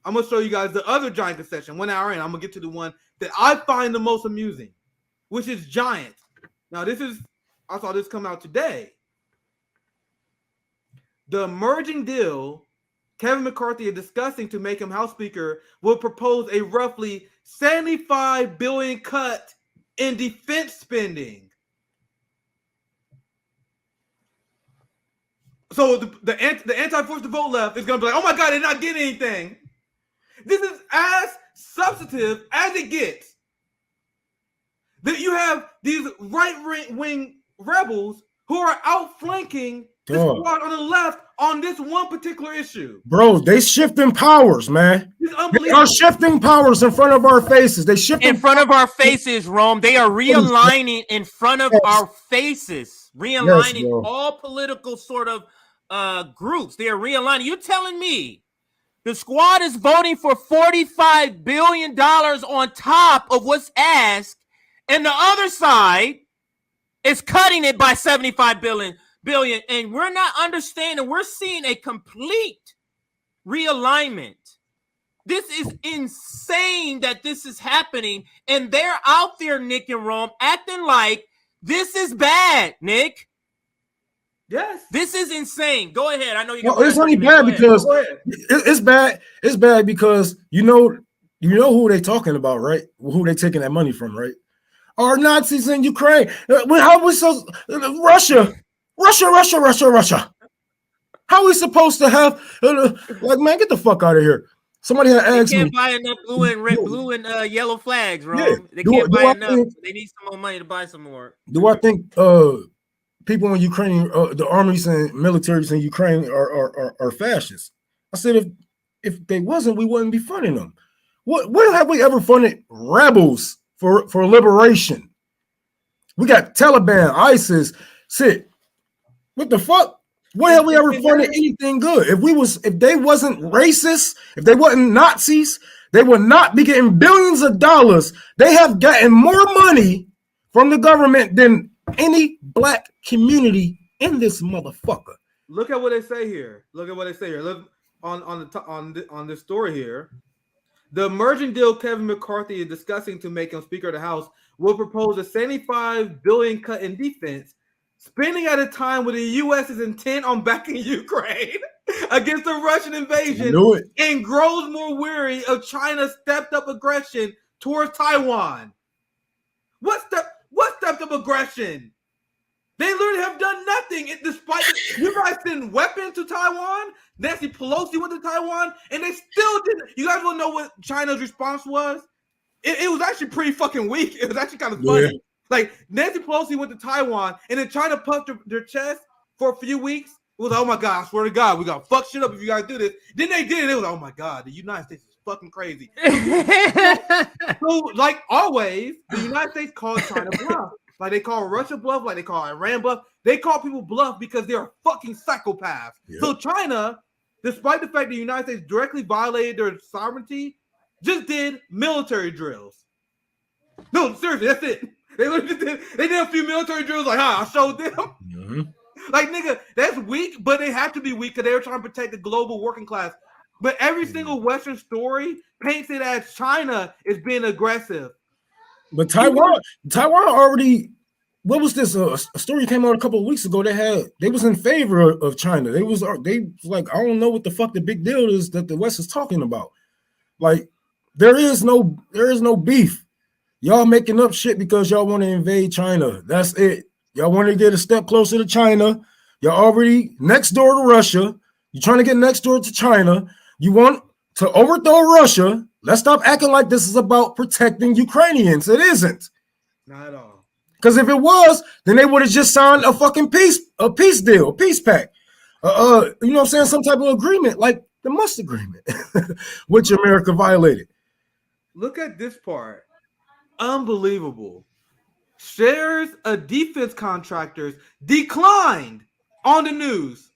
I'm going to show you guys the other Giant concession. 1 hour in, I'm going to get to the one that I find the most amusing, which is Giant. Now, I saw this come out today. The emerging deal Kevin McCarthy is discussing to make him House Speaker will propose a roughly $75 billion cut in defense spending. So the anti-forced to vote left is going to be like, oh my God, they're not getting anything. This is as substantive as it gets. That you have these right-wing rebels who are outflanking the squad on the left on this one particular issue. Bro, they shifting powers, man. They are shifting powers in front of our faces. They shift in front of our faces, Rome. They are realigning in front of our faces. Realigning all political sort of groups. They are realigning. You're telling me the squad is voting for $45 billion on top of what's asked, and the other side is cutting it by $75 billion, and we're not understanding. We're seeing a complete realignment. This is insane that this is happening, and they're out there, Nick and Rome, acting like this is bad, Nick. Yes, this is insane. Go ahead. I know you. Well, it's only bad because it's bad. It's bad because you know who they talking about, right? Who they taking that money from, right? Our Nazis in Ukraine. How we so Russia? How we supposed to have like, man, get the fuck out of here. Somebody had asked me. They can't buy enough blue and yellow flags, bro. Yeah. They can't buy enough. They need some more money to buy some more. Do I think people in Ukraine, the armies and militaries in Ukraine are fascists? I said if they wasn't, we wouldn't be funding them. When have we ever funded rebels for liberation? We got Taliban, ISIS, what the fuck? When have we ever funded anything good? If they wasn't racist, if they wasn't Nazis, they would not be getting billions of dollars. They have gotten more money from the government than any black community in this motherfucker. Look at what they say here. Look on this story here. The emerging deal Kevin McCarthy is discussing to make him Speaker of the House will propose a $75 billion cut in defense spending at a time when the U.S. is intent on backing Ukraine against the Russian invasion and grows more weary of China's stepped-up aggression towards Taiwan. What stepped up aggression? They literally have done nothing. Despite you guys send weapons to Taiwan, Nancy Pelosi went to Taiwan, and they still didn't. You guys want to know what China's response was? It was actually pretty fucking weak. It was actually kind of funny. Yeah. Like, Nancy Pelosi went to Taiwan, and then China puffed their chest for a few weeks. It was like, oh my God, I swear to God, we got to fuck shit up if you guys do this. Then they did it. It was like, oh my God, the United States is fucking crazy. So, like always, the United States called China bluff. Like they call Russia bluff, like they call Iran bluff. They call people bluff because they are fucking psychopaths. Yep. So China, despite the fact the United States directly violated their sovereignty, just did military drills. No, seriously, that's it. They did a few military drills like, I showed them. Mm-hmm. Like, nigga, that's weak, but they have to be weak because they were trying to protect the global working class. But every single Western story paints it as China is being aggressive. But Taiwan already, what was this? A story came out a couple of weeks ago. They was in favor of China. They was like, I don't know what the fuck the big deal is that the West is talking about. Like, there is no beef. Y'all making up shit because y'all want to invade China. That's it. Y'all want to get a step closer to China. You're already next door to Russia. You're trying to get next door to China. You want to overthrow Russia. Let's stop acting like this is about protecting Ukrainians. It isn't. Not at all. Because if it was, then they would have just signed a fucking peace deal, a peace pact. You know what I'm saying? Some type of agreement, like the Must agreement, which America violated. Look at this part. Unbelievable. Shares of defense contractors declined on the news.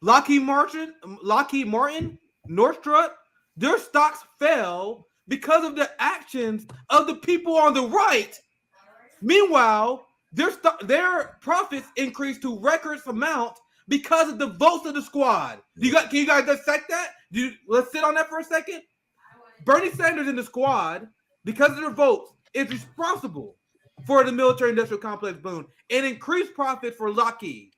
Lockheed Martin, Northrop, their stocks fell because of the actions of the people on the right. Meanwhile, their profits increased to record amount because of the votes of the squad. Can you guys dissect that? Let's sit on that for a second. Bernie Sanders in the squad, because of their votes, is responsible for the military-industrial complex boom and increased profit for Lockheed.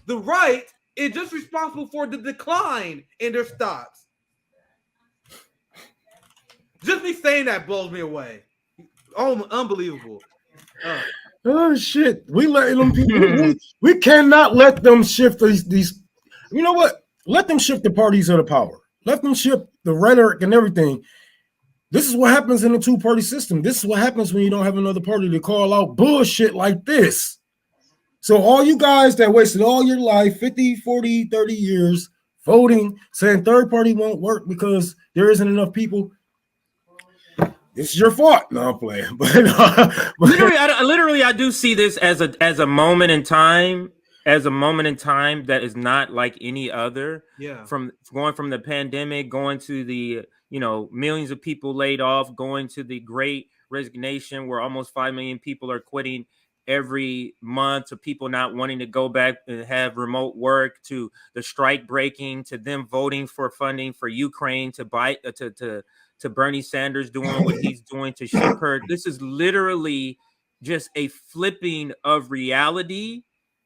The right is just responsible for the decline in their stocks. Just me saying that blows me away. Oh, unbelievable. Oh shit! We letting them people. we cannot let them shift these. You know what? Let them shift the parties of the power. Let them shift the rhetoric and everything. This is what happens in a two-party system. This is what happens when you don't have another party to call out bullshit like this. So all you guys that wasted all your life, 50, 40, 30 years voting, saying third party won't work because there isn't enough people. It's your fault. No, I'm playing. But literally, I do see this as a moment in time, that is not like any other. Yeah. From going from the pandemic, going to the millions of people laid off, going to the Great Resignation, where almost 5 million people are quitting every month, to people not wanting to go back and have remote work, to the strike breaking, to them voting for funding for Ukraine, to Bernie Sanders doing what he's doing to ship her. This is literally just a flipping of reality,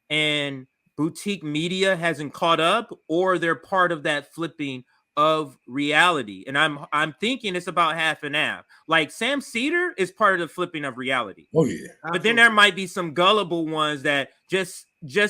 and boutique media hasn't caught up, or they're part of that flipping of reality. And I'm thinking it's about half and half. Like Sam Cedar is part of the flipping of reality. Oh yeah. But then there might be some gullible ones that just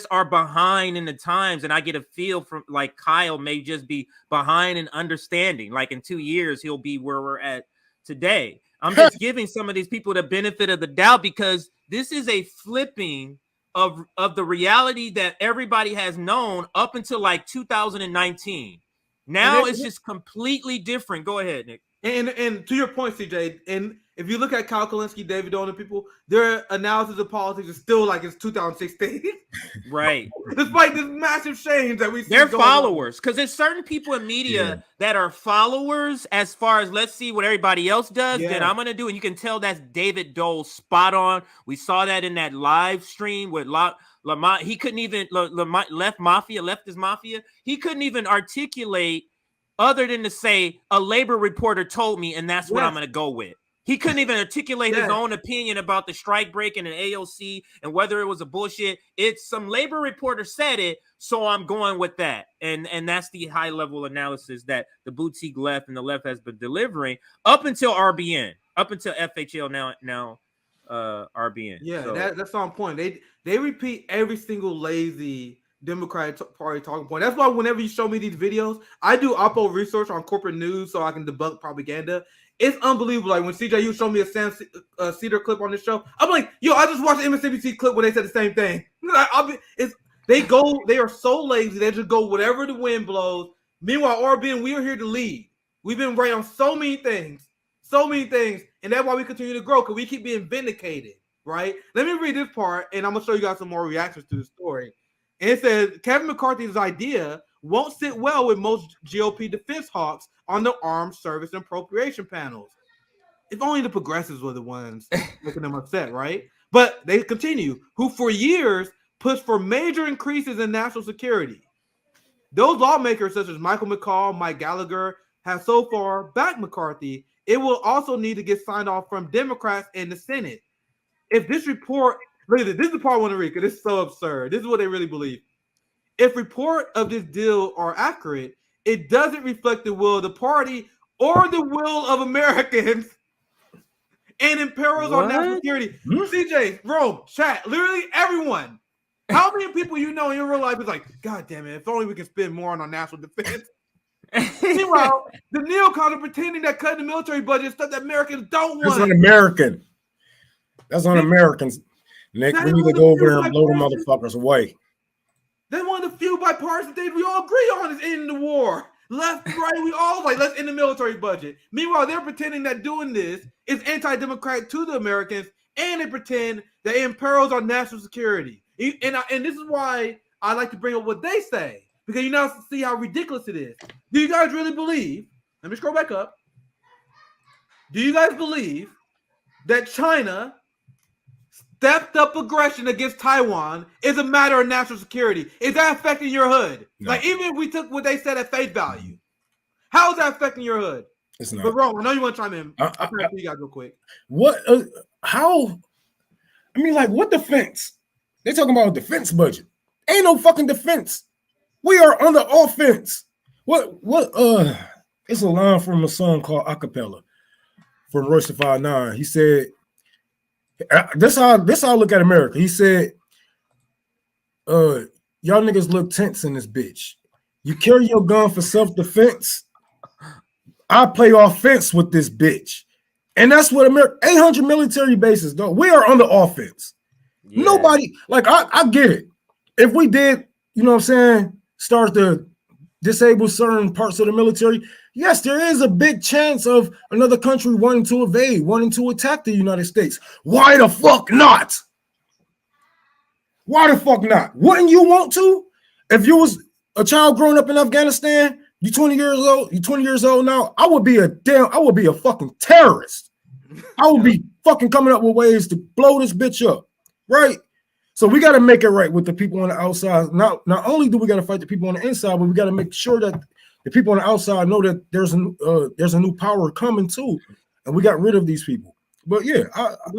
are behind in the times. And I get a feel from like Kyle may just be behind in understanding. Like in 2 years, he'll be where we're at today. I'm just giving some of these people the benefit of the doubt, because this is a flipping of the reality that everybody has known up until like 2019. Now it's just completely different. Go ahead, Nick. And to your point, CJ, and if you look at Kyle Kulinski, David Dolan, and people, their analysis of politics is still like it's 2016. Right. Despite this massive change that we see. They're followers, because there's certain people in media that are followers as far as let's see what everybody else does, then I'm going to do. And you can tell that's David Dole spot on. We saw that in that live stream with Lamont. He couldn't even, leftist mafia. He couldn't even articulate other than to say a labor reporter told me, and that's what I'm going to go with. He couldn't even articulate his own opinion about the strike breaking and AOC and whether it was a bullshit. It's some labor reporter said it, so I'm going with that. And that's the high level analysis that the boutique left and the left has been delivering up until RBN, up until FHL, now RBN. Yeah, so that's on point. They repeat every single lazy Democratic Party talking point. That's why whenever you show me these videos, I do oppo research on corporate news so I can debunk propaganda. It's unbelievable. Like when CJ, you show me a Sam Cedar clip on this show, I'm like, yo, I just watched the MSNBC clip where they said the same thing. They are so lazy. They just go whatever the wind blows. Meanwhile, RBN, we are here to lead. We've been right on so many things, and that's why we continue to grow, because we keep being vindicated, right? Let me read this part, and I'm gonna show you guys some more reactions to the story. And it says Kevin McCarthy's idea won't sit well with most GOP defense hawks on the armed service and appropriation panels. If only the progressives were the ones making them upset, right? But they continue, who for years pushed for major increases in national security. Those lawmakers, such as Michael McCall, Mike Gallagher, have so far backed McCarthy. It will also need to get signed off from Democrats in the Senate. If this report, look at this. This is the part I want to read because it's so absurd. This is what they really believe. If report of this deal are accurate, it doesn't reflect the will of the party or the will of Americans and imperils our national security. CJ, Rome, chat, literally everyone. How many people you know in your real life is like, God damn it, if only we can spend more on our national defense. Meanwhile, the neocons are pretending that cutting the military budget is stuff that Americans don't want. That's un-American. That's un-Americans. Nick, we need to go over there and blow the motherfuckers away. That's one of the few bipartisan things we all agree on is ending the war. Left, right, we all like, let's end the military budget. Meanwhile, they're pretending that doing this is anti-democratic to the Americans, and they pretend that it imperils our national security. And this is why I like to bring up what they say, because you now see how ridiculous it is. Do you guys really believe, let me scroll back up. Do you guys believe that China stepped up aggression against Taiwan is a matter of national security? Is that affecting your hood? No. Like, even if we took what they said at face value, How is that affecting your hood? It's not. But Rome, I know you want to chime in. I'll try to you guys real quick. What? How? I mean, like, what defense? They talking about a defense budget. Ain't no fucking defense. We are on the offense. What? It's a line from a song called Acapella from Royce the 5'9". He said, "This how I look at America." He said, "Y'all niggas look tense in this bitch. You carry your gun for self-defense. I play offense with this bitch." And that's what America, 800 military bases, though. We are on the offense. Yeah. Nobody, like, I get it. If we did, you know what I'm saying, start to disable certain parts of the military, yes, there is a big chance of another country wanting to invade, wanting to attack the United States. Why the fuck not? Why the fuck not? Wouldn't you want to? If you was a child growing up in Afghanistan, you 20 years old now, I would be a fucking terrorist. I would be fucking coming up with ways to blow this bitch up, right? So we got to make it right with the people on the outside. Not only do we got to fight the people on the inside, but we got to make sure that the people on the outside know that there's a new power coming too, and we got rid of these people. But yeah, I'm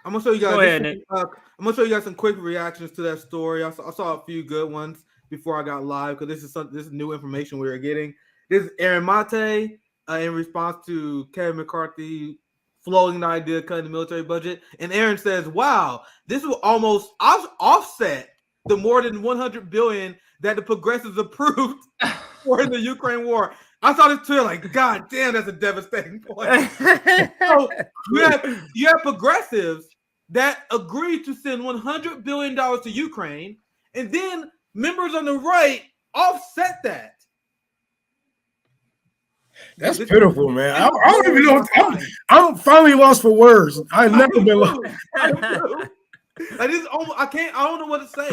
gonna show you guys. Go ahead, I'm gonna show you guys some quick reactions to that story. I saw a few good ones before I got live because this is new information we were getting. This is Aaron Mate in response to Kevin McCarthy floating the idea of cutting the military budget, and Aaron says, "Wow, this will almost offset the more than 100 billion that the progressives approved for the Ukraine war." I saw this too, like, God damn, that's a devastating point. So you have progressives that agreed to send $100 billion to Ukraine, and then members on the right offset that. That's pitiful, man. I don't even know. I'm finally lost for words. I've never been lost. I don't know what to say.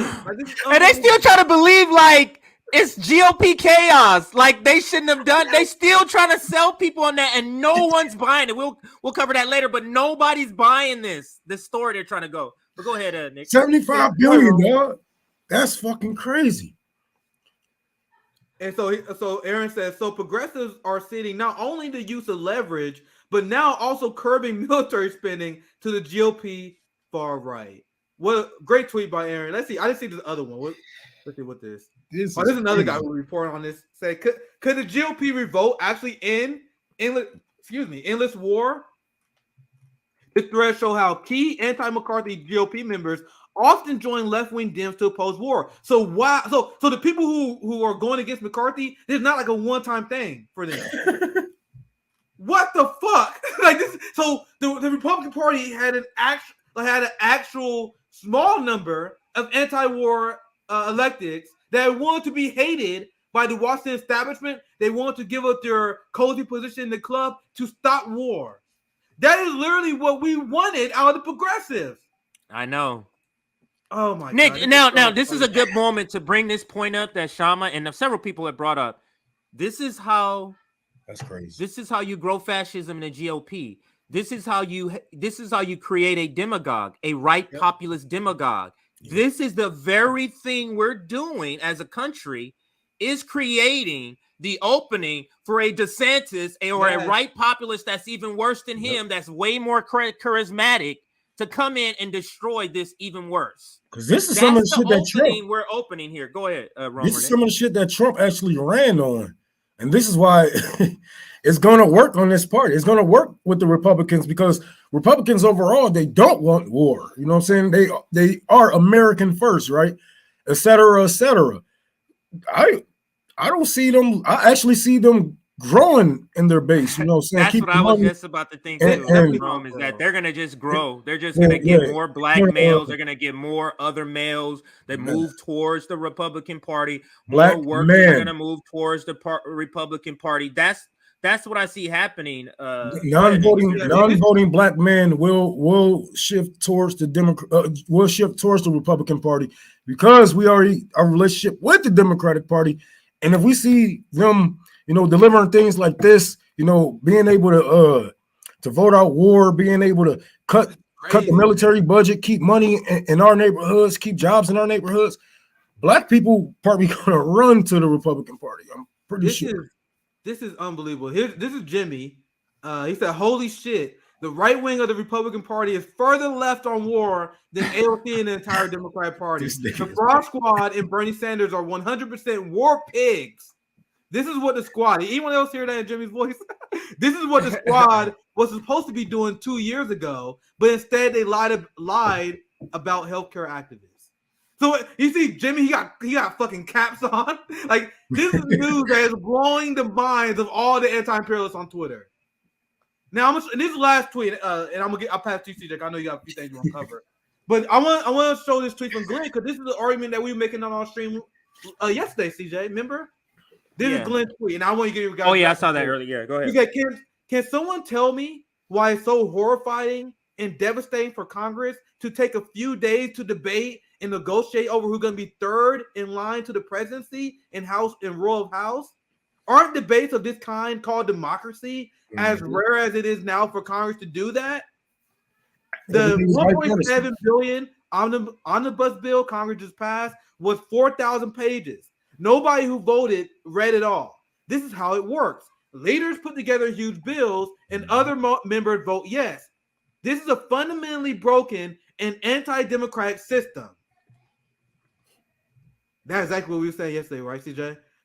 And they still try to believe like it's GOP chaos. Like they shouldn't have done. They still trying to sell people on that, and no one's buying it. We'll cover that later, but nobody's buying this story they're trying to go. But go ahead, Nick. 75 billion, dog. That's fucking crazy. And so Aaron says, so progressives are seeing not only the use of leverage, but now also curbing military spending to the GOP far right. What a great tweet by Aaron. Let's see. I didn't see this other one. Let's see what this. There's another guy who reported on this. Say, could the GOP revolt actually end endless war? This thread show how key anti-McCarthy GOP members often join left-wing Dems to oppose war. So why? So the people who are going against McCarthy, it's not like a one-time thing for them. What the fuck? Like this. So the Republican Party had an actual small number of anti-war electeds that wanted to be hated by the Washington establishment. They wanted to give up their cozy position in the club to stop war. That is literally what we wanted out of the progressives. I know. Oh my Nick, God. now this is a good moment to bring this point up that Shama and several people have brought up. This is how that's crazy. This is how you grow fascism in the GOP. This is how you create a demagogue, a right populist demagogue. Yep. This is the very thing we're doing as a country, is creating the opening for a DeSantis or a right populist that's even worse than him, that's way more charismatic, to come in and destroy this even worse. Because this is some of the shit that Trump we're opening here. Go ahead, Roman. This is some of the shit that Trump actually ran on, and this is why it's going to work on this party. It's going to work with the Republicans because Republicans overall, they don't want war. You know what I'm saying? They are American first, right? Et cetera, et cetera. I don't see them. I actually see them growing in their base. You know what I'm saying? That's what I was just about to think too, Rome, is that they're going to just grow. They're just going to get more black males. They're going to get more other males that move towards the Republican Party. More workers are going to move towards the Republican Party. That's what I see happening. Non-voting black men will shift towards the will shift towards the Republican Party because we already our relationship with the Democratic Party, and if we see them, you know, delivering things like this, you know, being able to vote out war, being able to cut the military budget, keep money in our neighborhoods, keep jobs in our neighborhoods, black people probably gonna run to the Republican Party. I'm pretty sure. This is unbelievable. This is Jimmy. He said, "Holy shit! The right wing of the Republican Party is further left on war than AOC and the entire Democratic Party. The Fraud Squad and Bernie Sanders are 100% war pigs. This is what the squad." Anyone else hear that in Jimmy's voice? This is what the squad was supposed to be doing 2 years ago, but instead they lied about healthcare activists. So you see, Jimmy, he got fucking caps on. Like, this is news that is blowing the minds of all the anti-imperialists on Twitter. Now, this is the last tweet, and I'll pass to you, CJ. I know you got a few things you want to cover, but I want to show this tweet from Glenn because this is the argument that we were making on our stream yesterday. CJ, remember? This is Glenn's tweet, and I want you to give you guys. Oh yeah, I saw that earlier. Go ahead. He said, "Can someone tell me why it's so horrifying and devastating for Congress to take a few days to debate and negotiate over who's going to be third in line to the presidency in row of House? Aren't debates of this kind called democracy as rare as it is now for Congress to do that? The 1.7 billion omnibus bill Congress just passed was 4,000 pages. Nobody who voted read it all. This is how it works. Leaders put together huge bills and other members vote yes. This is a fundamentally broken and anti-democratic system." That's exactly what we were saying yesterday, right, CJ?